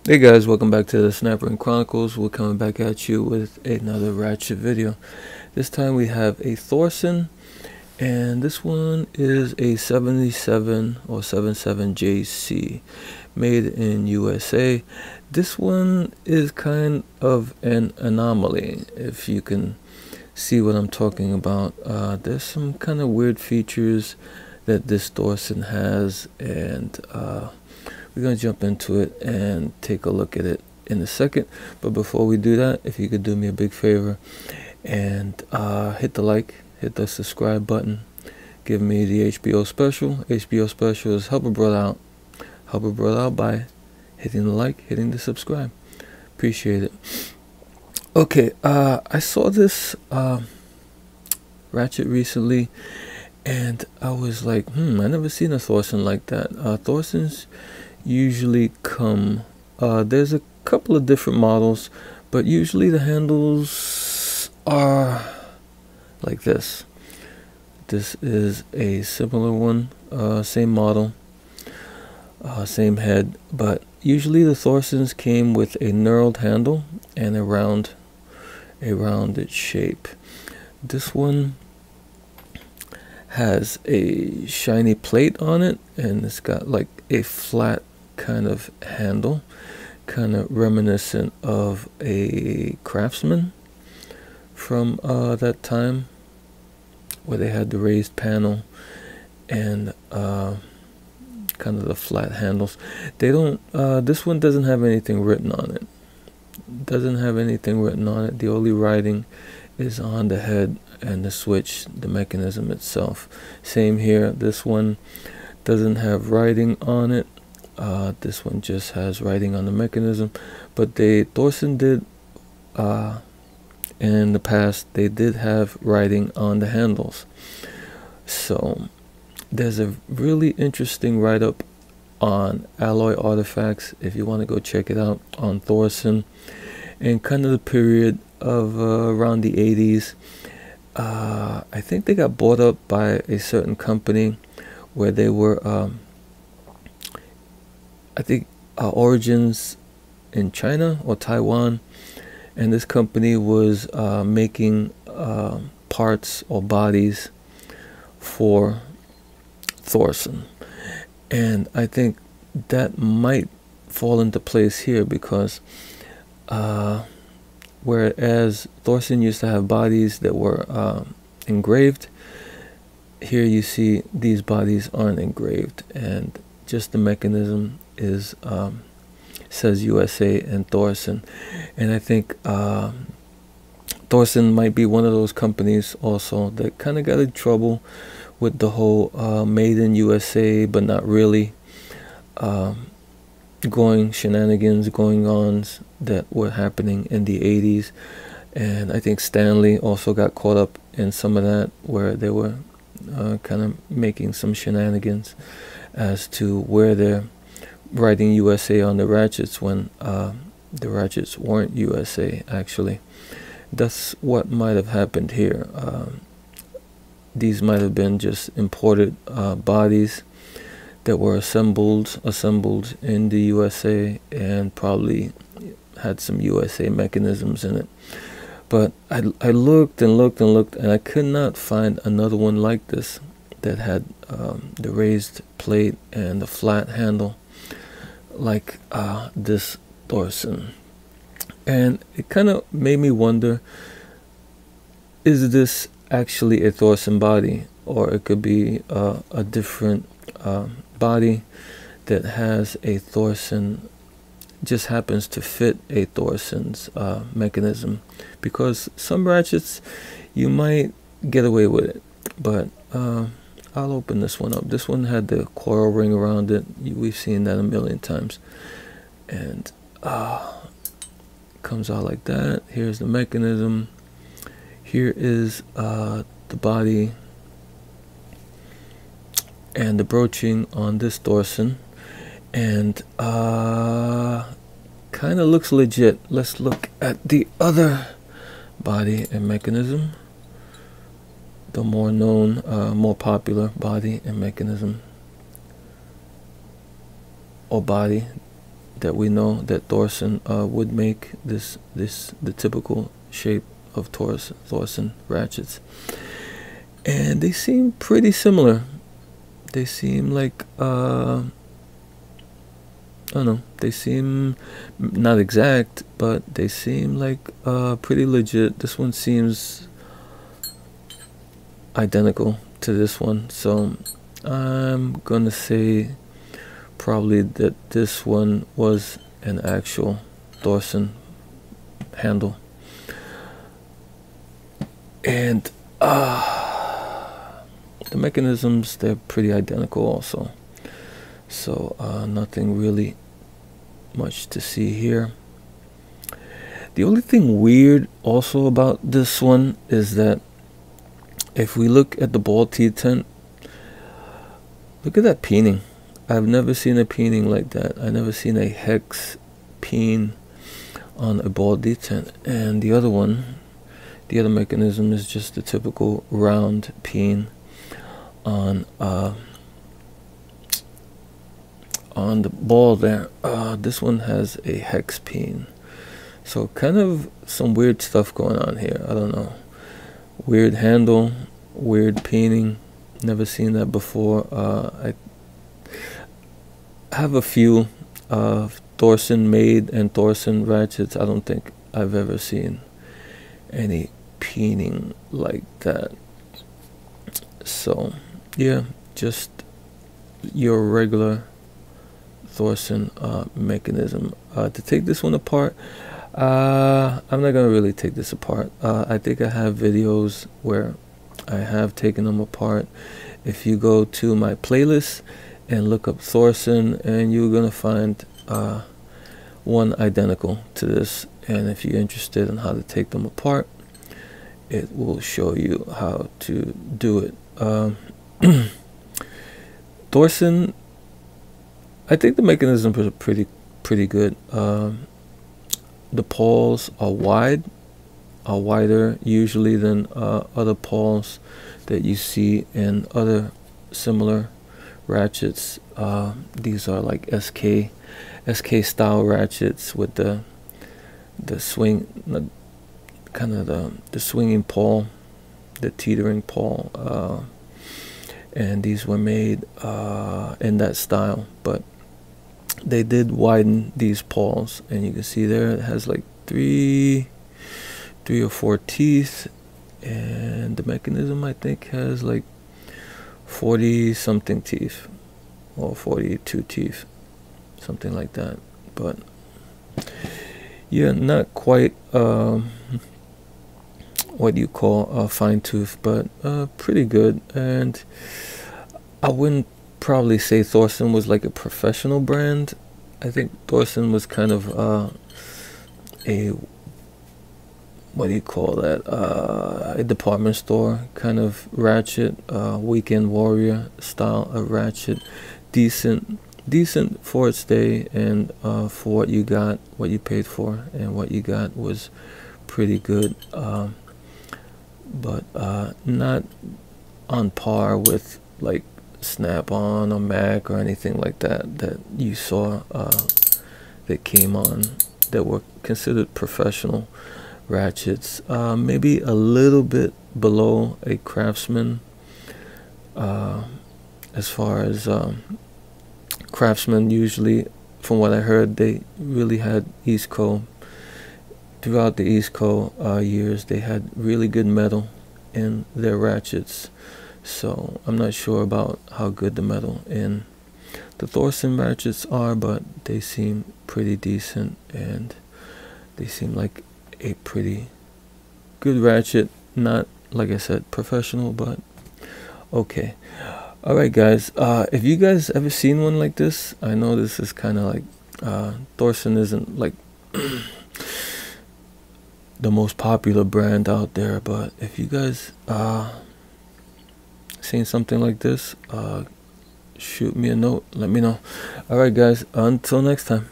Hey guys, welcome back to the Snappering Chronicles. We're coming back at you with another Ratchet video. This time we have a Thorsen, and this one is a 77 or 77JC, made in USA. This one is kind of an anomaly, if you can see what I'm talking about. There's some kind of weird features that this Thorsen has, and we're going to jump into it and take a look at it in a second. But before we do that, if you could do me a big favor and hit the like, hit the subscribe button, give me the HBO special. HBO special is help a brother out. Help a brother out by hitting the like, hitting the subscribe. Appreciate it. Okay, I saw this Ratchet recently, and I was like, I never seen a Thorsen like that. Thorsens usually come, there's a couple of different models, but usually the handles are like this. This is a similar one, same model, same head, but usually the Thorsens came with a knurled handle and a rounded shape. This one has a shiny plate on it, and it's got like a flat kind of handle, kind of reminiscent of a Craftsman from that time, where they had the raised panel and kind of the flat handles. They don't, this one doesn't have anything written on it. The only writing is on the head and the switch, the mechanism itself. Same here. This one doesn't have writing on it. This one just has writing on the mechanism. But Thorsen did, in the past, they did have writing on the handles. So there's a really interesting write-up on Alloy Artifacts, if you want to go check it out, on Thorsen, and kind of the period of around the 80s. I think they got bought up by a certain company where they were, I think, origins in China or Taiwan, and this company was making parts or bodies for Thorsen. And I think that might fall into place here, because whereas Thorsen used to have bodies that were engraved, here you see these bodies aren't engraved, and just the mechanism is says USA and Thorsen. And I think Thorsen might be one of those companies also that kind of got in trouble with the whole made in USA but not really shenanigans going on that were happening in the 80s. And I think Stanley also got caught up in some of that, where they were kind of making some shenanigans as to where they're writing USA on the Ratchets when the Ratchets weren't USA actually. That's what might have happened here. These might have been just imported bodies that were assembled in the USA, and probably had some USA mechanisms in it. But I looked and looked and looked, and I could not find another one like this that had the raised plate and the flat handle like this Thorsen. And it kind of made me wonder, is this actually a Thorsen body, or it could be a different body that has a Thorsen, just happens to fit a Thorsen's mechanism, because some Ratchets you might get away with it. But I'll open this one up. This one had the coil ring around it. We've seen that a million times. And comes out like that. Here's the mechanism. Here is the body and the broaching on this Thorsen, and kind of looks legit. Let's look at the other body and mechanism, the more known, more popular body and mechanism, or body that we know that Thorsen would make the typical shape of Thorsen ratchets, and they seem pretty similar. They seem like I don't know, they seem not exact, but they seem like pretty legit. This one seems identical to this one, so I'm gonna say probably that this one was an actual Thorsen handle. And the mechanisms, they're pretty identical also, so nothing really much to see here. The only thing weird also about this one is that if we look at the ball T10, look at that peening. I've never seen a peening like that. I've never seen a hex peen on a ball D10. And the other one, the other mechanism is just the typical round peen on the ball there. This one has a hex peen. So kind of some weird stuff going on here. I don't know. Weird handle, weird peening. Never seen that before. I have a few Thorsen made and Thorsen ratchets. I don't think I've ever seen any peening like that. So yeah, just your regular Thorsen mechanism. To take this one apart, I'm not gonna really take this apart. I think I have videos where I have taken them apart. If you go to my playlist and look up Thorsen, and you're gonna find one identical to this, and if you're interested in how to take them apart, it will show you how to do it. Thorsen, I think the mechanisms are pretty good. The pawls are wider usually than other pawls that you see in other similar ratchets. These are like SK style ratchets with the swing, kind of the swinging pawl, the teetering pawl, and these were made in that style, but they did widen these pawls, and you can see there it has like three or four teeth, and the mechanism I think has like 40 something teeth, or 42 teeth, something like that. But yeah, not quite what you call fine tooth, but pretty good. And I wouldn't probably say Thorsen was like a professional brand. I think Thorsen was kind of a, what do you call that, a department store kind of ratchet, weekend warrior style of ratchet. Decent for its day, and for what you got, what you paid for, and what you got was pretty good, but not on par with like Snap-on or Mac or anything like that you saw that came on that were considered professional ratchets. Maybe a little bit below a Craftsman, as far as Craftsman usually, from what I heard, they really had East Coast, throughout the East Coast years, they had really good metal in their ratchets. So I'm not sure about how good the metal in the Thorsen ratchets are, but they seem pretty decent, and they seem like a pretty good ratchet. Not, like I said, professional, but okay. Alright guys, if you guys ever seen one like this, I know this is kind of like, Thorsen isn't like the most popular brand out there, but if you guys seen something like this, shoot me a note, let me know. Alright guys, until next time.